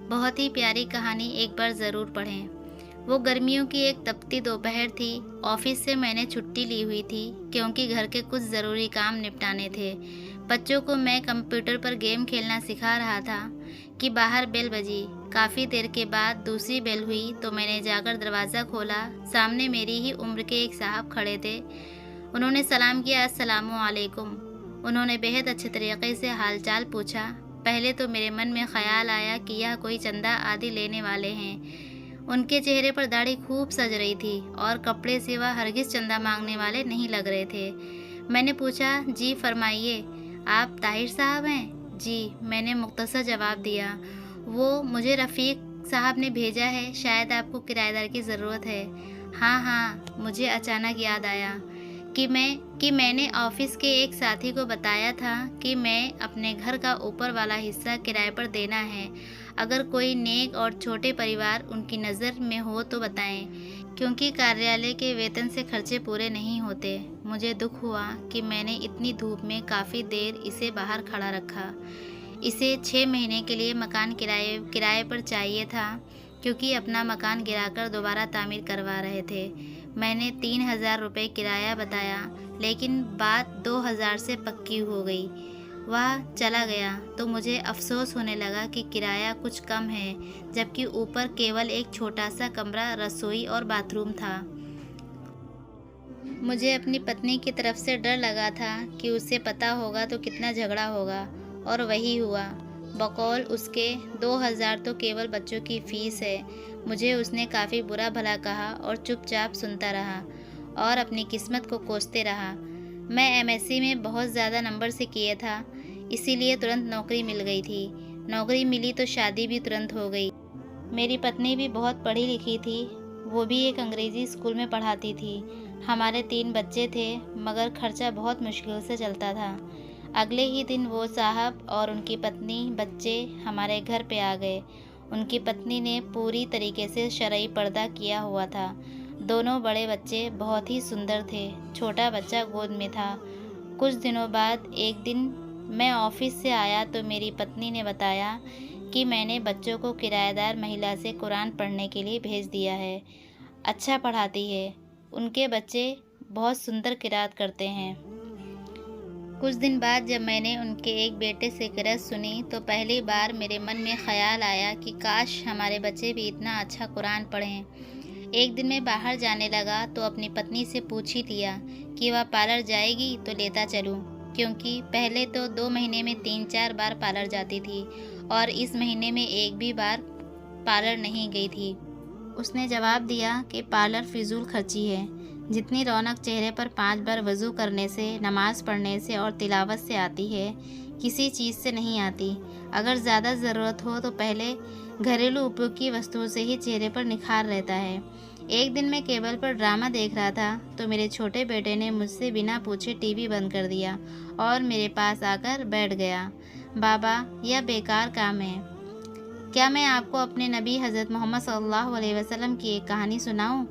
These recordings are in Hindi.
बहुत ही प्यारी कहानी एक बार ज़रूर पढ़ें। वो गर्मियों की एक तपती दोपहर थी। ऑफिस से मैंने छुट्टी ली हुई थी क्योंकि घर के कुछ ज़रूरी काम निपटाने थे। बच्चों को मैं कंप्यूटर पर गेम खेलना सिखा रहा था कि बाहर बेल बजी। काफ़ी देर के बाद दूसरी बेल हुई तो मैंने जाकर दरवाज़ा खोला। सामने मेरी ही उम्र के एक साहब खड़े थे। उन्होंने सलाम किया, अस्सलामु अलैकुम। उन्होंने बेहद अच्छे तरीके से हालचाल पूछा। पहले तो मेरे मन में ख़्याल आया कि यह कोई चंदा आदि लेने वाले हैं। उनके चेहरे पर दाढ़ी खूब सज रही थी और कपड़े सिवा हरगिज़ चंदा मांगने वाले नहीं लग रहे थे। मैंने पूछा, जी फरमाइए, आप ताहिर साहब हैं? जी, मैंने मुख्तसर जवाब दिया। वो मुझे रफ़ीक साहब ने भेजा है, शायद आपको किराएदार की ज़रूरत है। हाँ हाँ, मुझे अचानक याद आया कि मैंने ऑफिस के एक साथी को बताया था कि मैं अपने घर का ऊपर वाला हिस्सा किराए पर देना है। अगर कोई नेक और छोटे परिवार उनकी नज़र में हो तो बताएं, क्योंकि कार्यालय के वेतन से खर्चे पूरे नहीं होते। मुझे दुख हुआ कि मैंने इतनी धूप में काफ़ी देर इसे बाहर खड़ा रखा। इसे 6 महीने के लिए मकान किराए पर चाहिए था, क्योंकि अपना मकान गिराकर दोबारा तामीर करवा रहे थे। मैंने 3000 रुपये किराया बताया, लेकिन बात 2000 से पक्की हो गई। वह चला गया तो मुझे अफसोस होने लगा कि किराया कुछ कम है, जबकि ऊपर केवल एक छोटा सा कमरा, रसोई और बाथरूम था। मुझे अपनी पत्नी की तरफ से डर लगा था कि उसे पता होगा तो कितना झगड़ा होगा, और वही हुआ। बकौल उसके 2000 तो केवल बच्चों की फ़ीस है। मुझे उसने काफ़ी बुरा भला कहा और चुपचाप सुनता रहा और अपनी किस्मत को कोसते रहा। मैं एमएससी में बहुत ज़्यादा नंबर से किया था, इसीलिए तुरंत नौकरी मिल गई थी। नौकरी मिली तो शादी भी तुरंत हो गई। मेरी पत्नी भी बहुत पढ़ी लिखी थी, वो भी एक अंग्रेज़ी स्कूल में पढ़ाती थी। हमारे 3 बच्चे थे, मगर खर्चा बहुत मुश्किल से चलता था। अगले ही दिन वो साहब और उनकी पत्नी बच्चे हमारे घर पे आ गए। उनकी पत्नी ने पूरी तरीके से शरई पर्दा किया हुआ था। दोनों बड़े बच्चे बहुत ही सुंदर थे, छोटा बच्चा गोद में था। कुछ दिनों बाद एक दिन मैं ऑफिस से आया तो मेरी पत्नी ने बताया कि मैंने बच्चों को किराएदार महिला से कुरान पढ़ने के लिए भेज दिया है। अच्छा पढ़ाती है, उनके बच्चे बहुत सुंदर किरात करते हैं। कुछ दिन बाद जब मैंने उनके एक बेटे से किरात सुनी तो पहली बार मेरे मन में ख्याल आया कि काश हमारे बच्चे भी इतना अच्छा कुरान पढ़ें। एक दिन मैं बाहर जाने लगा तो अपनी पत्नी से पूछ ही लिया कि वह पार्लर जाएगी तो लेता चलूं, क्योंकि पहले तो 2 महीने में 3-4 बार पार्लर जाती थी और इस महीने में एक भी बार पार्लर नहीं गई थी। उसने जवाब दिया कि पार्लर फिजूल खर्ची है। जितनी रौनक चेहरे पर 5 बार वज़ू करने से, नमाज़ पढ़ने से और तिलावत से आती है, किसी चीज़ से नहीं आती। अगर ज़्यादा ज़रूरत हो तो पहले घरेलू उपयोग की वस्तुओं से ही चेहरे पर निखार रहता है। एक दिन मैं केबल पर ड्रामा देख रहा था तो मेरे छोटे बेटे ने मुझसे बिना पूछे टीवी बंद कर दिया और मेरे पास आकर बैठ गया। बाबा, यह बेकार काम है। क्या मैं आपको अपने नबी हज़रत मोहम्मद सल्लल्लाहु अलैहि वसल्लम की एक कहानी सुनाऊं?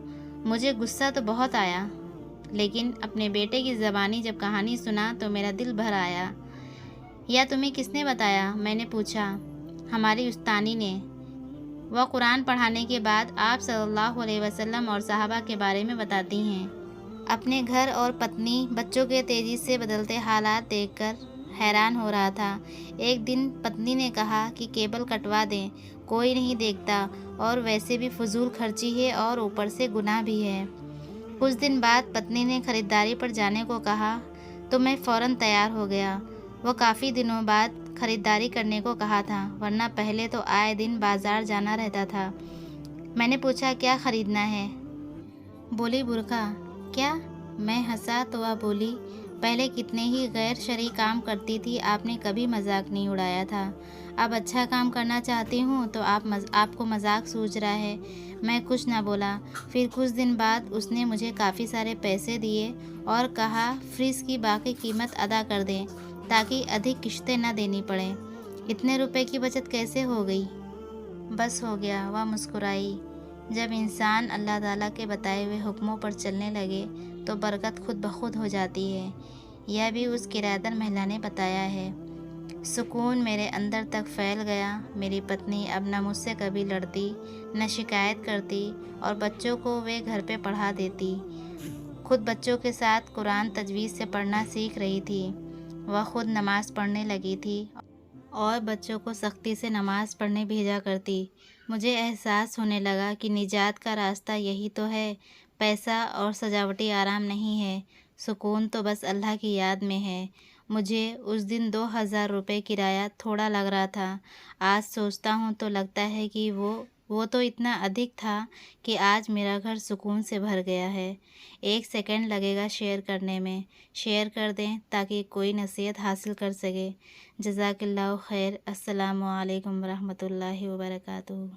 मुझे गुस्सा तो बहुत आया, लेकिन अपने बेटे की ज़बानी जब कहानी सुना तो मेरा दिल भर आया। या तुम्हें किसने बताया? मैंने पूछा। हमारी उस्तानी ने। वह कुरान पढ़ाने के बाद आप सल्लल्लाहु अलैहि वसल्लम और सहाबा के बारे में बताती हैं। अपने घर और पत्नी, बच्चों के तेज़ी से बदलते हालात देखकर हैरान हो रहा था। एक दिन पत्नी ने कहा कि केबल कटवा दें, कोई नहीं देखता और वैसे भी फजूल खर्ची है और ऊपर से गुनाह भी है। कुछ दिन बाद पत्नी ने खरीदारी पर जाने को कहा तो मैं फ़ौरन तैयार हो गया। वो काफ़ी दिनों बाद खरीदारी करने को कहा था, वरना पहले तो आए दिन बाज़ार जाना रहता था। मैंने पूछा, क्या ख़रीदना है? बोली, बुर्का। क्या? मैं हंसा तो वह बोली, पहले कितने ही गैर शरई काम करती थी, आपने कभी मजाक नहीं उड़ाया था। अब अच्छा काम करना चाहती हूँ तो आपको मजाक सूझ रहा है। मैं कुछ ना बोला। फिर कुछ दिन बाद उसने मुझे काफ़ी सारे पैसे दिए और कहा फ्रिज की बाकी कीमत अदा कर दें ताकि अधिक किश्तें न देनी पड़ें। इतने रुपए की बचत कैसे हो गई? बस हो गया, वह मुस्कुराई। जब इंसान अल्लाह ताला के बताए हुए हुक्मों पर चलने लगे तो बरकत खुद ब खुद हो जाती है। यह भी उस किराएदार महिला ने बताया है। सुकून मेरे अंदर तक फैल गया। मेरी पत्नी अब न मुझसे कभी लड़ती, न शिकायत करती और बच्चों को वे घर पे पढ़ा देती। खुद बच्चों के साथ कुरान तजवीज़ से पढ़ना सीख रही थी। वह खुद नमाज़ पढ़ने लगी थी और बच्चों को सख्ती से नमाज़ पढ़ने भेजा करती। मुझे एहसास होने लगा कि निजात का रास्ता यही तो है, पैसा और सजावटी आराम नहीं है, सुकून तो बस अल्लाह की याद में है। मुझे उस दिन 2000 रुपये किराया थोड़ा लग रहा था। आज सोचता हूँ तो लगता है कि वो तो इतना अधिक था कि आज मेरा घर सुकून से भर गया है। 1 सेकंड लगेगा शेयर करने में। शेयर कर दें ताकि कोई नसीहत हासिल कर सके। जज़ाकल्लाहु खैर। अस्सलामु अलैकुम रहमतुल्लाहि व बरकातुहू।